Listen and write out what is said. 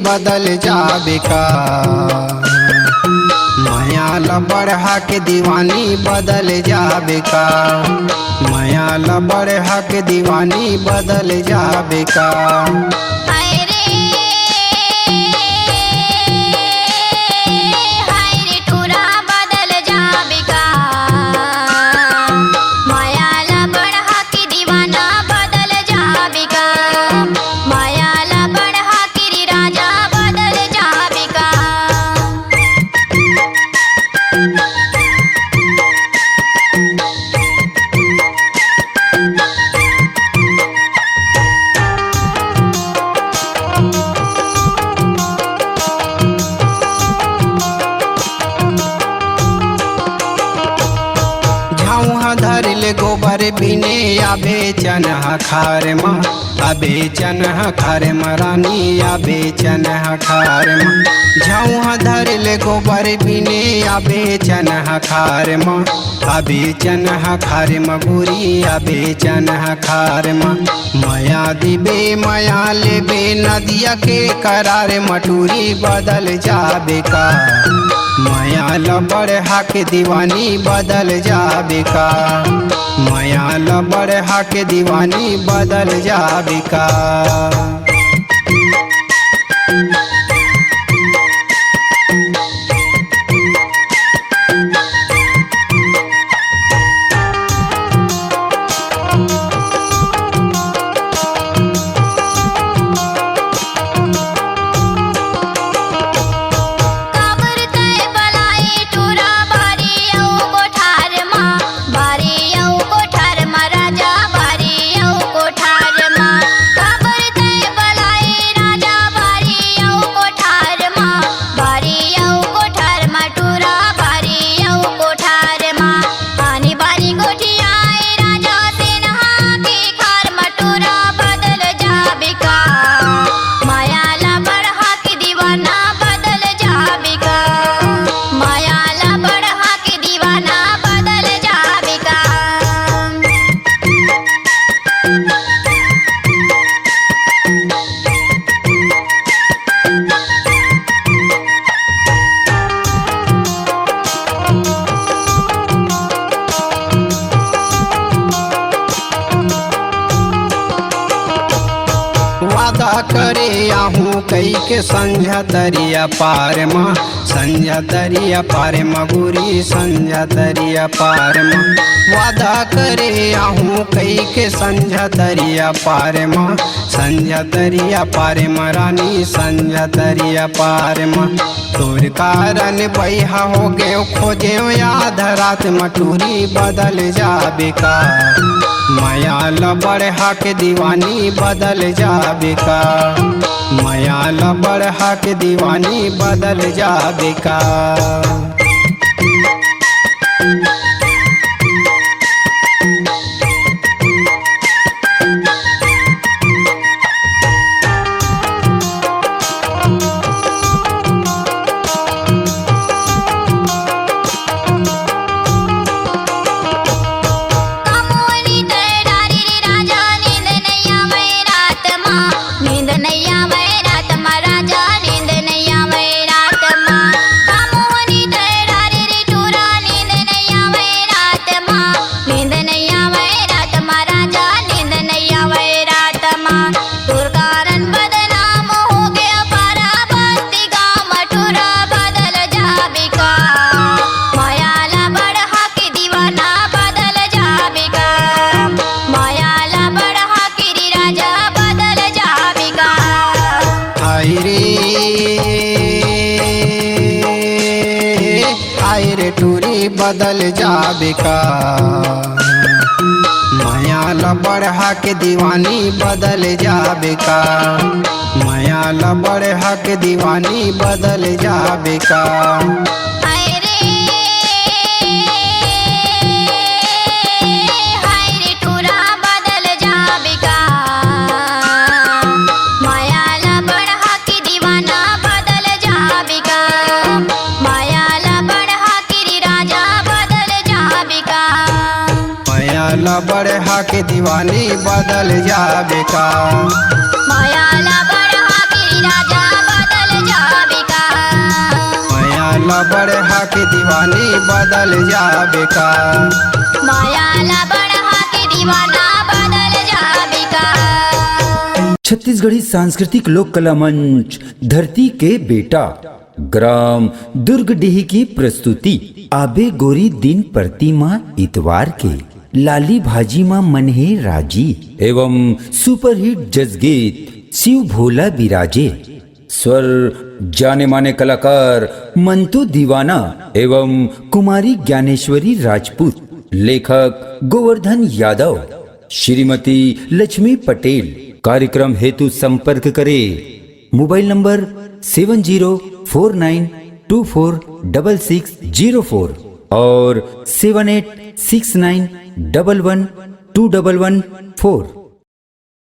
बदल जाबे का। माया ल बढ़ा के दीवानी बदल जाबे का। माया ल बढ़ा के दीवानी बदल जाबे का। धरले गोबर बिने आबे चनहा खार मा। आबे चनहा खार मा रानी आबे चनहा खार मा। झाऊहा धरले गोबर बिने आबे चनहा खार मा। आबे चनहा खार मा गोरी आबे चनहा खार मा। माया दिबे माया लेबे नदिया के करार मटूरी बदल जाबे का। माया ल बढ़ा के दीवानी बदल जाबे का। माया ल बढ़ा के दीवानी बदल जाबे का। वादा करे आहूँ कई के संझा दरिया पार माँ। संझा दरिया पार माँ गोरी संझा दरिया पार माँ। वादा करे आहूँ कई के संझा दरिया पार माँ। संझा दरिया पार माँ रानी संझा दरिया पार माँ। तोर कारण बैहा हो गए खोजे याद रात मटूरी बदल जाबे का। माया ल बढ़ा के दीवानी बदल जाबे का। माया ल बढ़ा के दीवानी बदल जाबे का। टूरी बदल जाबे का। माया ल बढ़ा के दीवानी बदल जाबे का। माया ल बढ़ा के दीवानी बदल जाबे का। ल बढ़ा के दीवानी बदल जाबे का। माया ल बढ़ा के राजा बदल बढ़ा के दीवानी बदल जाबे का। मायाला बढ़ा के दीवाना बदल जाबे का। छत्तीसगढ़ी सांस्कृतिक लोक कला मंच धरती के बेटा ग्राम दुर्गडीह की प्रस्तुति आबे गोरी दिन प्रतिमा इतवार के लाली भाजी माँ मनहे राजी एवं सुपरहिट जजगीत शिव भोला बिराजे। स्वर जाने माने कलाकार मंतु दीवाना एवं कुमारी ज्ञानेश्वरी राजपूत। लेखक गोवर्धन यादव, श्रीमती लक्ष्मी पटेल। कार्यक्रम हेतु संपर्क करे मोबाइल नंबर 7049246604 और 7869111214।